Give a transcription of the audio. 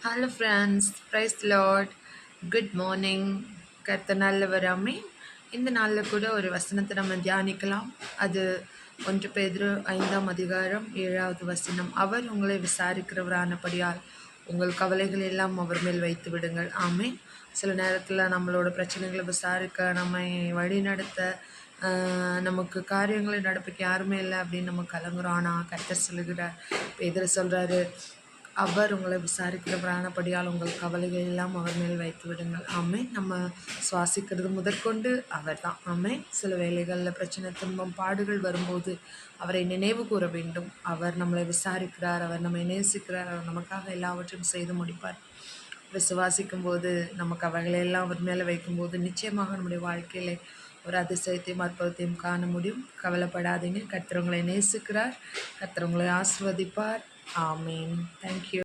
Hello friends, praise lord. Good morning. கர்த்தர் நல்லவராமே. இந்த நாளில் கூட ஒரு வசனத்தை நம்ம தியானிக்கலாம். அது 1 பேதுரு 5ஆம் அதிகாரம் 7வது வசனம். அவர் உங்களை விசாரிக்கிறவரானபடியால் உங்கள் கவலைகள் எல்லாம் அவர் மேல் வைத்து விடுங்கள். ஆமே. சில நேரத்தில் நம்மளோட பிரச்சனைகளை விசாரிக்க, நம்மை வழி நடத்த, நமக்கு காரியங்களை நடப்பிக்க யாருமே இல்லை அப்படின்னு நம்ம கலங்குறோம். ஆனால் கர்த்தர் சொல்லுகிறார், பேதுரு சொல்கிறாரு, அவர் உங்களை விசாரிக்கிறவரானபடியால் உங்கள் கவலைகள் எல்லாம் அவர் மேல் வைத்து விடுங்கள். ஆமே. நம்ம சுவாசிக்கிறது முதற்கொண்டு அவர் தான். ஆமே. சில வேளைகளில் பிரச்சனை, துன்பம், பாடுகள் வரும்போது அவரை நினைவு கூற வேண்டும். அவர் நம்மளை விசாரிக்கிறார், அவர் நம்மை நேசிக்கிறார், அவர் நமக்காக எல்லாவற்றையும் செய்து முடிப்பார். விசுவாசிக்கும் போது நம்ம கவலைகளை எல்லாம் அவர் மேலே வைக்கும்போது நிச்சயமாக நம்முடைய வாழ்க்கையில ஒரு அதிசயத்தையும் அற்புதத்தையும் காண முடியும். கவலைப்படாதீங்க. கர்த்தர் உங்களை நேசிக்கிறார். கர்த்தர் உங்களை ஆசீர்வதிப்பார். ஆமீன். தேங்க்யூ.